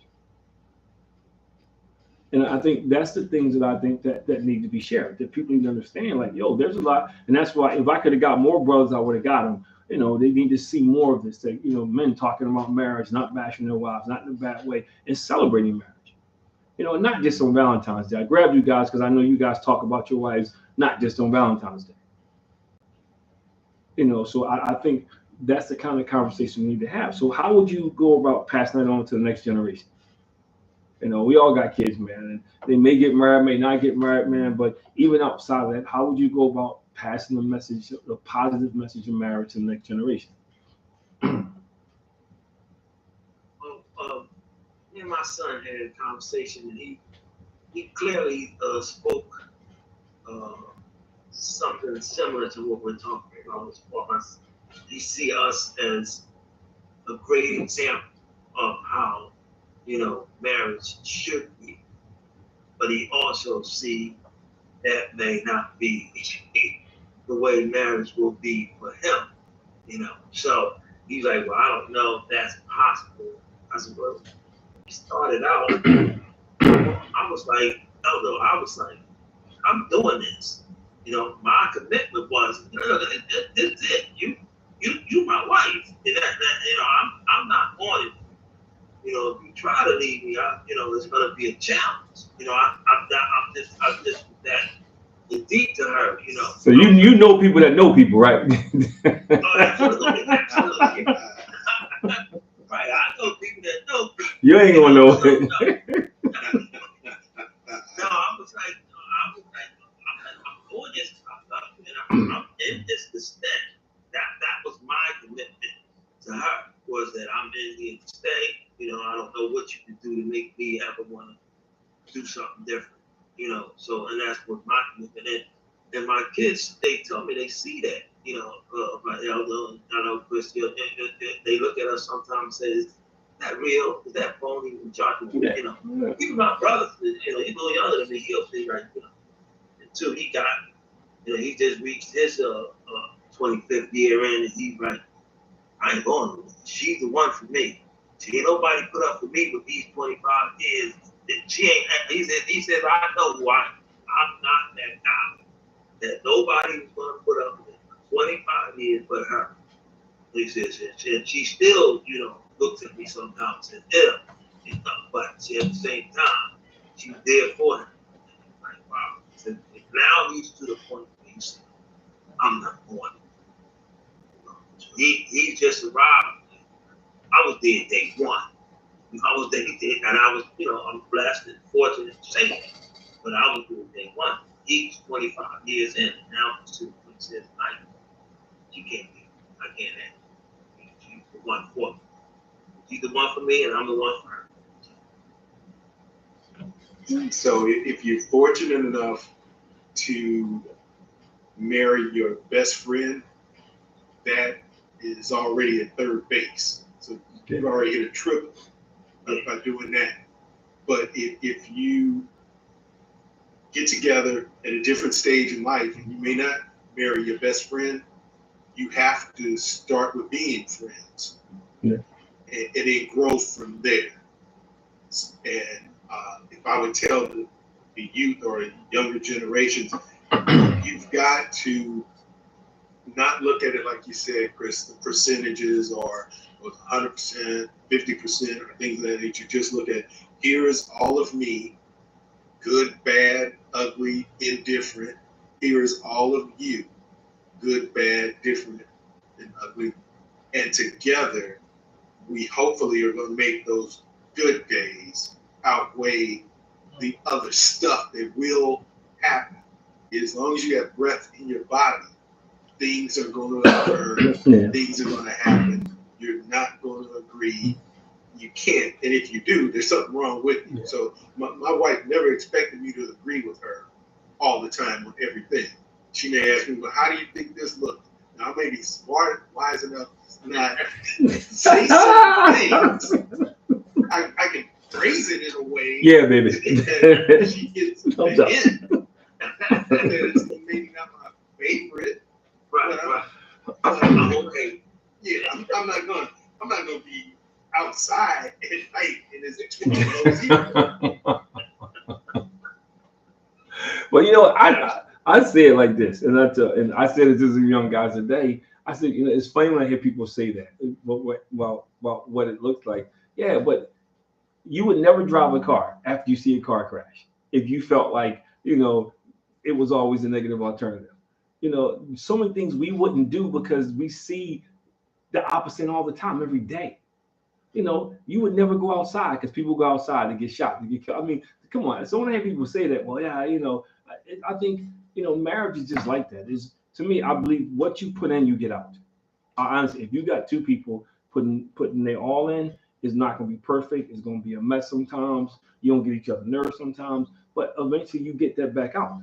And I think that's the things that I think that need to be shared, that people need to understand, like, yo, there's a lot. And that's why if I could have got more brothers, I would have got them. You know, they need to see more of this, that, you know, men talking about marriage, not bashing their wives, not in a bad way, and celebrating marriage. You know, not just on Valentine's Day. I grabbed you guys because I know you guys talk about your wives, not just on Valentine's Day. You know, so I think that's the kind of conversation we need to have. So how would you go about passing that on to the next generation? You know, we all got kids, man, and they may get married, may not get married, man. But even outside of that, how would you go about passing the message, the positive message of marriage to the next generation? Well, me and my son had a conversation, and he clearly spoke something similar to what we're talking about. As far as he see us as a great example of how, you know, marriage should be, but he also see that may not be the way marriage will be for him, you know. So he's like, well, I don't know if that's possible. I said, well, he started out, I was like, I'm doing this. You know, my commitment was, this is it. You my wife. And that, you know, I'm not on it. You know, if you try to leave me, you know, it's gonna be a challenge. You know, I'm just that deep to her. You know. So you know people that know people, right? Oh, absolutely. Right, I know people that know people. You ain't gonna know it. No, I was like, I'm doing this. I'm in this to stay. That was my commitment to her, was that I'm in here to stay. You know, I don't know what you can do to make me ever want to do something different. You know, so, and that's what my commitment is. And my kids, they tell me they see that. You know, my elder, I know Chris, they look at us sometimes and say, is that real? Is that phony? Yeah. You know, even my brother, you know, he's a little younger than me. He'll say, like, you know, until he got, you know, he just reached his 25th year in, and he's like, I ain't going. She's the one for me. She ain't nobody put up for me with these 25 years. She ain't. He said, I know who I'm not that guy that nobody was gonna put up with 25 years but her. He says, and she still, you know, looks at me sometimes and says, yeah, but at the same time, she's there for him. Like, wow. So now he's to the point where he said, I'm not going. So he just arrived. I was there day one. I was there, and I was, you know, I'm blessed and fortunate to say that. But I was doing day one. He's 25 years in, and now he's to the point he says, she can't be. I can't have her. She's the one for me. She's the one for me, and I'm the one for her. So if you're fortunate enough to marry your best friend, that is already at third base. So you've already hit a triple by doing that. But if you get together at a different stage in life, and you may not marry your best friend, you have to start with being friends. Yeah. And then grow from there. And if I would tell the youth or younger generations, you've got to not look at it like you said, Chris, the percentages or 100%, 50%, or things of that nature. Just look at, here is all of me, good, bad, ugly, indifferent. Here is all of you, good, bad, different, and ugly. And together, we hopefully are going to make those good days outweigh the other stuff that will happen. As long as you have breath in your body, things are going to occur, things are going to happen. You're not going to agree. You can't. And if you do, there's something wrong with you. Yeah. So my wife never expected me to agree with her all the time on everything. She may ask me, well, how do you think this looks? Now, I may be smart, wise enough to not say certain things. I can phrase it in a way. Yeah, baby. That she gets in. It's maybe not my favorite. Right. I'm okay. Yeah, I'm not gonna be outside at night and it's 20 below zero. Well, you know, I say it like this, and I said it to some young guys today. I said, you know, it's funny when I hear people say that, what it looks like. Yeah, but you would never drive a car after you see a car crash if you felt like, you know, it was always a negative alternative. You know, so many things we wouldn't do because we see the opposite all the time, every day. You know, you would never go outside because people go outside to get shot, to get killed. I mean, come on. So when I hear people say that, well, yeah, you know, I think, you know, marriage is just like that. Is to me, I believe what you put in, you get out. Honestly, if you got two people putting their all in, it's not going to be perfect. It's going to be a mess sometimes. You don't get each other nerves sometimes, but eventually you get that back out.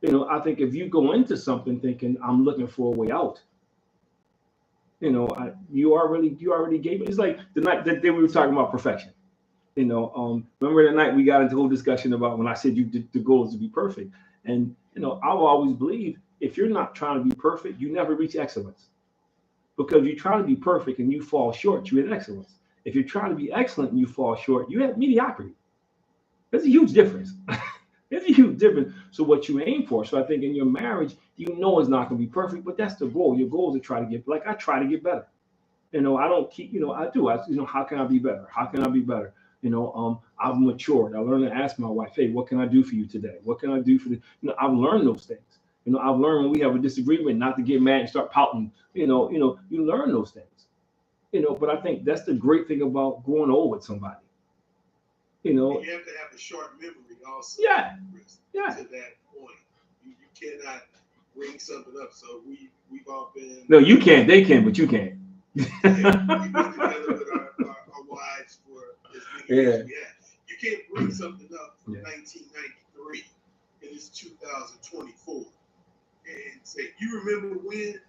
You know, I think if you go into something thinking I'm looking for a way out, you know, you already gave it. It's like the night that we were talking about perfection. You know, remember the night we got into a whole discussion about when I said the goal is to be perfect, and you know, I've always believed if you're not trying to be perfect, you never reach excellence. Because you try to be perfect and you fall short, you hit excellence. If you're trying to be excellent and you fall short, you have mediocrity. There's a huge difference. There's a huge difference. So what you aim for. So I think in your marriage, you know it's not going to be perfect, but that's the goal. Your goal is to try to get, like I try to get better. You know, I don't keep, you know, I do. You know, how can I be better? How can I be better? You know, I've matured. I learned to ask my wife, hey, what can I do for you today? What can I do for the, you know, I've learned those things. You know, I've learned when we have a disagreement not to get mad and start pouting. You learn those things. You know, but I think that's the great thing about growing old with somebody. You know, You have to have a short memory also. Yeah. Chris, Yeah. To that point, you cannot bring something up. So we've all been. No, you can't. They can, but you can't. Yeah, we've been together with our wives for as many years as we have. You can't bring something up from 1993 and it's 2024 and say, you remember when?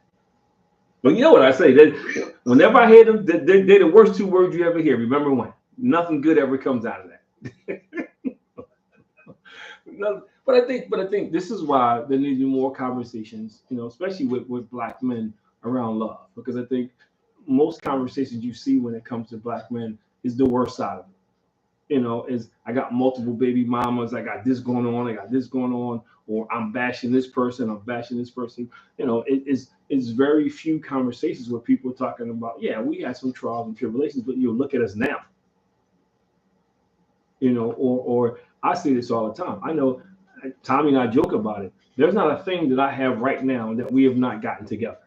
But you know what I say? That whenever I hear them, they're the worst two words you ever hear. Remember when? Nothing good ever comes out of that. But I think this is why there needs to be more conversations, you know, especially with black men around love, because I think most conversations you see when it comes to black men is the worst side of it. You know, is I got multiple baby mamas, I got this going on, I got this going on, or I'm bashing this person, I'm bashing this person. You know, it's very few conversations where people are talking about, yeah, we had some trials and tribulations, but you look at us now. You know, or I see this all the time. I know Tommy and I joke about it. There's not a thing that I have right now that we have not gotten together.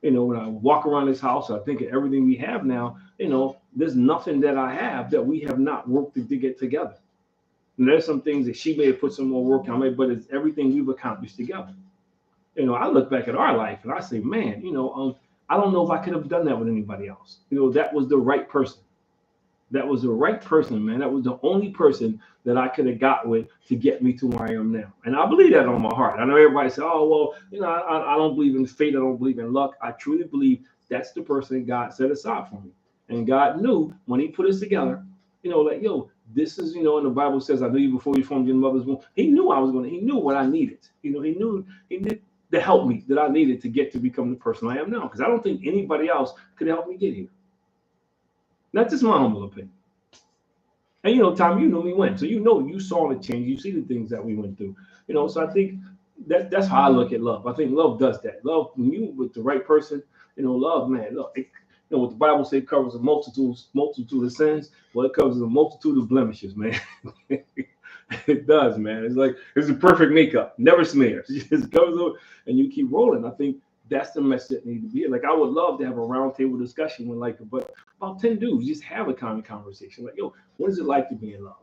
You know, when I walk around this house, I think of everything we have now. You know, there's nothing that I have that we have not worked to get together. And there's some things that she may have put some more work on it, but it's everything we've accomplished together. You know, I look back at our life and I say, man, you know, I don't know if I could have done that with anybody else. You know, that was the right person. That was the right person, man. That was the only person that I could have got with to get me to where I am now. And I believe that on my heart. I know everybody say, oh, well, you know, I don't believe in fate. I don't believe in luck. I truly believe that's the person God set aside for me. And God knew when he put us together, you know, like, yo, this is, you know, and the Bible says, I knew you before you formed your mother's womb. He knew he knew what I needed. You know, he knew the help me that I needed to get to become the person I am now. Because I don't think anybody else could help me get here. That's just my humble opinion. And you know, Tom, you know me when, so you know you saw the change, you see the things that we went through. You know, so I think that's how I look at love. I think love does that. Love, when you with the right person, you know, love, man, look, you know what the Bible says covers a multitude of sins. Well, it covers a multitude of blemishes, man. It does, man. It's like it's a perfect makeup, never smears. It just goes over and you keep rolling. I think that's the message that needs to be. Like I would love to have a roundtable discussion with like about 10 dudes, just have a kind of conversation. Like, yo, what is it like to be in love?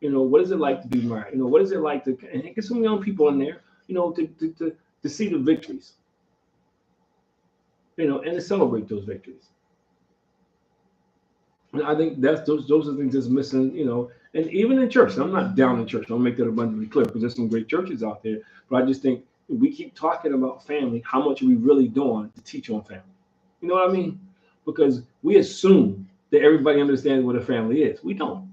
You know, what is it like to be married? You know, what is it like to and get some young people in there, you know, to see the victories. You know, and to celebrate those victories. And I think that's those are things that's missing, you know, and even in church. I'm not down in church. I'll make that abundantly clear because there's some great churches out there. But I just think we keep talking about family. How much are we really doing to teach on family? You know what I mean? Because we assume that everybody understands what a family is. We don't.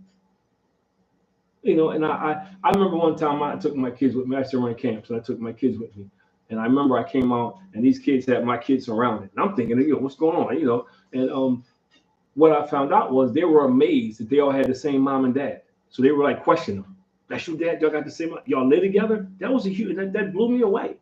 You know, and I remember one time I took my kids with me. I used to run camps, and I took my kids with me. And I remember I came out and these kids had my kids surrounded. And I'm thinking, what's going on? And what I found out was they were amazed that they all had the same mom and dad. So they were like questioning them. That's your dad? Y'all got the same mom? Y'all live together? That was a huge, that blew me away.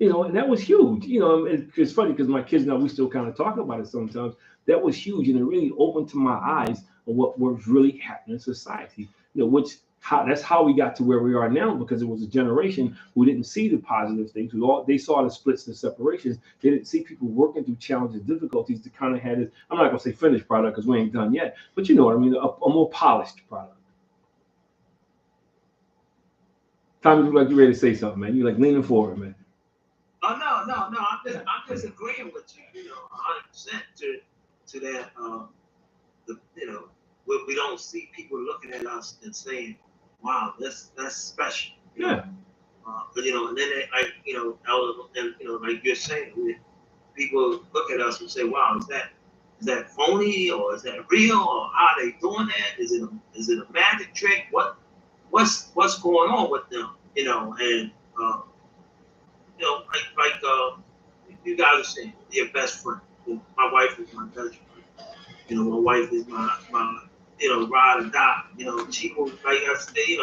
And that was huge. It's funny because my kids now, we still kind of talk about it sometimes. That was huge, and it really opened to my eyes of what was really happening in society. That's how we got to where we are now, because it was a generation who didn't see the positive things. They saw the splits and separations. They didn't see people working through challenges, difficulties to kind of have this. I'm not gonna say finished product because we ain't done yet, but you know what I mean, a more polished product. Tommy, you like you ready to say something, man? You like leaning forward, man. Oh no. I'm just agreeing with you. 100% to that. We don't see people looking at us and saying, "Wow, that's special." Yeah. But and then like you're saying, people look at us and say, "Wow, is that phony, or is that real, or how are they doing that? Is it a magic trick? What's going on with them?" And like you guys are saying, your best friend. My wife is my best friend. My wife is my ride or die. She will, like I say,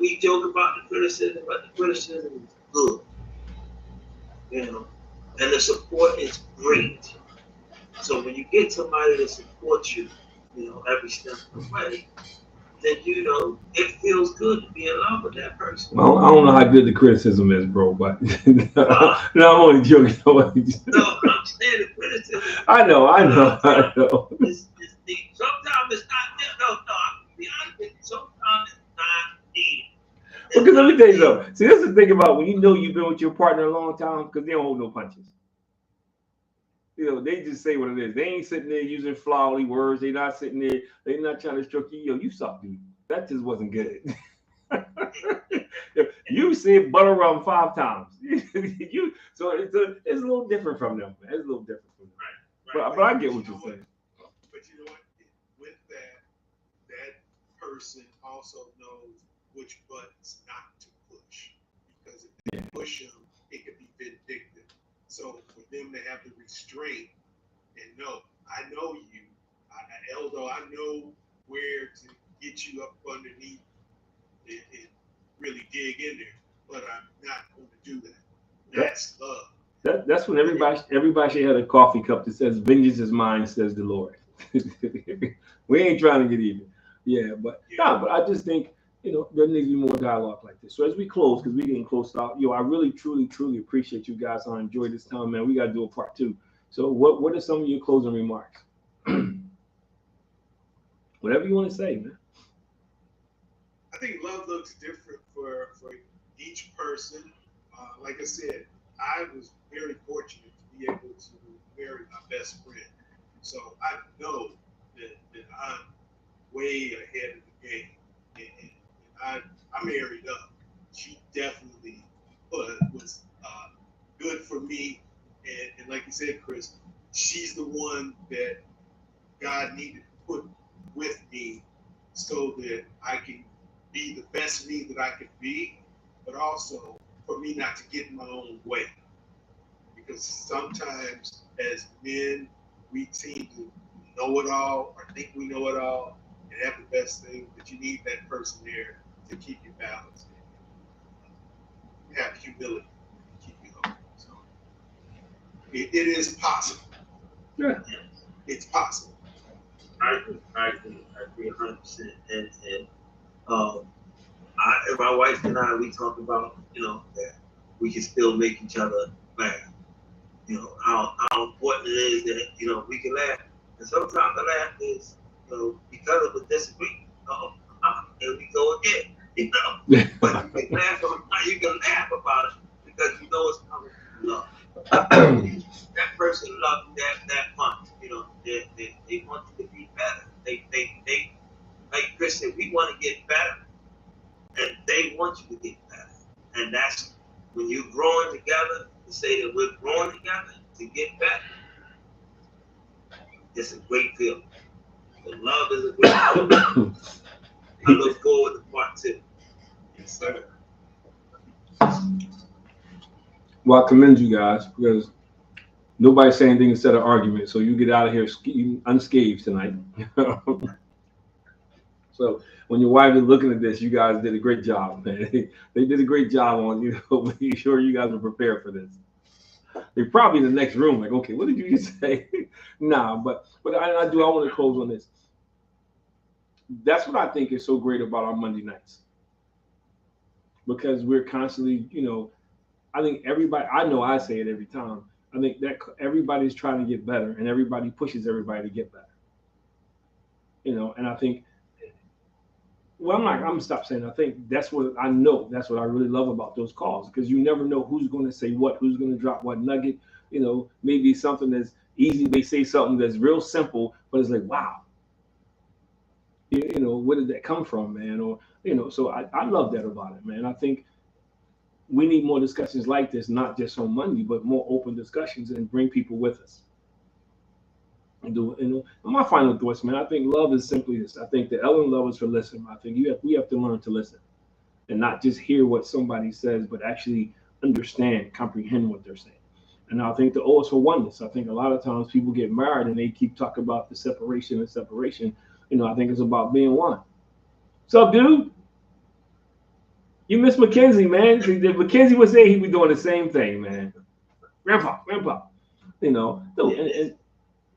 we joke about the criticism, but the criticism is good. And the support is great. So when you get somebody to support you, every step of the way, then it feels good to be in love with that person. Well, I don't know how good the criticism is, bro, but no, I'm only joking. No, I'm saying the criticism. I know. It's deep. Sometimes it's not. No, I'm be honest with you. Sometimes it's not needed. Because let me tell you something. See, this is the thing about when you've been with your partner a long time, because they don't hold no punches. They just say what it is. They ain't sitting there using flowery words. They're not sitting there. They're not trying to stroke you. You suck, dude. That just wasn't good. You said butter rum 5 times. So it's a little different from them. Man. It's a little different from them. Right. But I get what you're saying. But you know what? With that person also knows which buttons not to push, because if they push them, it could be vindictive. So for them to have the restraint and know, I know you, Eldo, I know where to get you up underneath and really dig in there, but I'm not going to do that. That's love. That's when everybody should have a coffee cup that says, "Vengeance is mine," says the Lord. We ain't trying to get even. But I just think, there needs to be more dialogue like this. So as we close, because we're getting close out, I really, truly, truly appreciate you guys. I enjoyed this time, man. We got to do a part 2. So what are some of your closing remarks? Whatever you want to say, man. I think love looks different for each person. Like I said, I was very fortunate to be able to marry my best friend. So I know that I'm way ahead of the game. And I married up. She definitely was good for me. And like you said, Chris, she's the one that God needed to put with me so that I can be the best me that I can be, but also for me not to get in my own way. Because sometimes as men, we seem to know it all or think we know it all and have the best thing, but you need that person there to keep you balanced and have humility to keep you humble. So it is possible. Yeah. It's possible. I agree 100%. And my wife and I, we talk about, that we can still make each other laugh. How important it is that, we can laugh. And sometimes the laugh is, because of a disagreement. And we go again, But you can laugh about it because you know it's coming from love. That person loves you that much. They want you to be better. They like Chris said, we want to get better, and they want you to get better. And that's when you're growing together. To say that we're growing together to get better, it's a great feeling. The love is a great feeling. I look forward to part 2. Yes, sir. Well, I commend you guys because nobody's saying anything instead of argument. So you get out of here unscathed tonight. So when your wife is looking at this, you guys did a great job, man. They did a great job on making sure you guys are prepared for this. They're probably in the next room, like, okay, what did you just say? Nah, but I want to close on this. That's what I think is so great about our Monday nights, because we're constantly, I think everybody. I know I say it every time. I think that everybody's trying to get better, and everybody pushes everybody to get better. And I think. Well, I'm gonna stop saying. I think that's what I know. That's what I really love about those calls, because you never know who's going to say what, who's going to drop what nugget. Maybe something that's easy. They say something that's real simple, but it's like, wow. Where did that come from, man? Or so I love that about it, man. I think we need more discussions like this, not just on Monday, but more open discussions, and bring people with us. And my final thoughts, man. I think love is simply this. I think the Ellen love is for listening. I think we have to learn to listen, and not just hear what somebody says, but actually understand, comprehend what they're saying. And I think the O is for oneness. I think a lot of times people get married and they keep talking about the separation and separation. I think it's about being one. What's up, dude? You miss Mackenzie, man. If Mackenzie was there, he'd be doing the same thing, man. Grandpa. No, and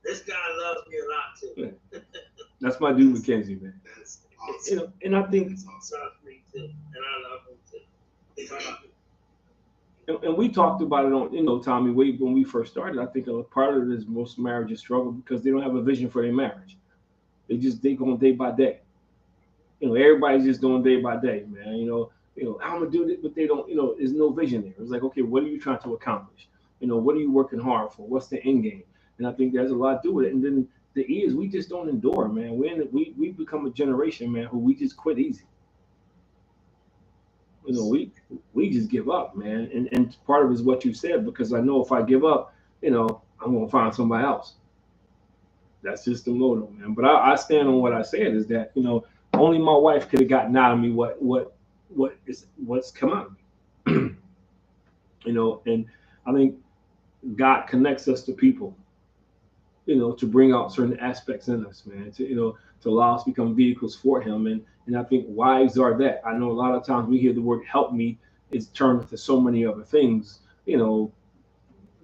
this guy loves me a lot too. Yeah. That's my dude, Mackenzie, man. That's awesome. And I think, Loves me too, and I love him too. and we talked about it on, Tommy, when we first started. I think a part of it is most marriages struggle because they don't have a vision for their marriage. They going day by day. Everybody's just doing day by day, man. I'm gonna do this, but they don't. There's no vision there. It's like, okay, what are you trying to accomplish? What are you working hard for? What's the end game? And I think there's a lot to do with it. And then the E is we just don't endure, man. We become a generation, man, who we just quit easy. We just give up, man. And part of it is what you said, because I know if I give up, I'm gonna find somebody else. That's just the motto, man. But I stand on what I said, is that only my wife could have gotten out of me what's come out of me. And I think God connects us to people, to bring out certain aspects in us, man, to allow us to become vehicles for him. And I think wives are that. I know a lot of times we hear the word help me is turned into so many other things,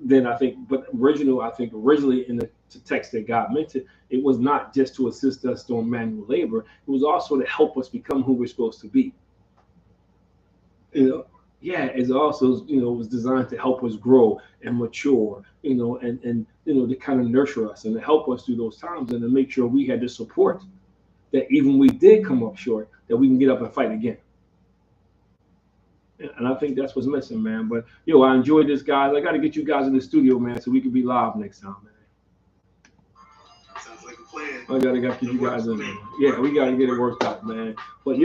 then I think, but originally in the text that God meant it was not just to assist us doing manual labor. It was also to help us become who we're supposed to be. Yeah, it's also, was designed to help us grow and mature, and to kind of nurture us and to help us through those times, and to make sure we had the support that even we did come up short, that we can get up and fight again. And I think that's what's missing, man. But I enjoyed this, guys. I got to get you guys in the studio, man, so we can be live next time, man. Sounds like a plan. I gotta get you guys in there. Yeah, we gotta get it worked out, man. But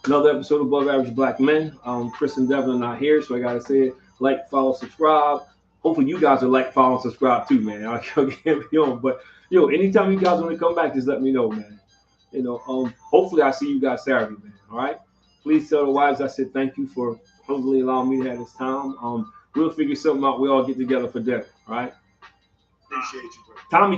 another episode of Above Average Black Men. Chris and Devin are not here, so I gotta say it. Like, follow, subscribe. Hopefully you guys will like, follow, and subscribe too, man. I can't be on. But anytime you guys want to come back, just let me know, man. Hopefully I see you guys Saturday, man. All right. Please tell the wives I said thank you for hopefully allowing me to have this time. We'll figure something out. We all get together for dinner. All right. Appreciate you, bro. Tommy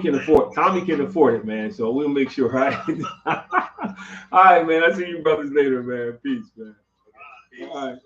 can afford it, man. So we'll make sure, right? All right, man. I'll see you brothers later, man. Peace, man. All right.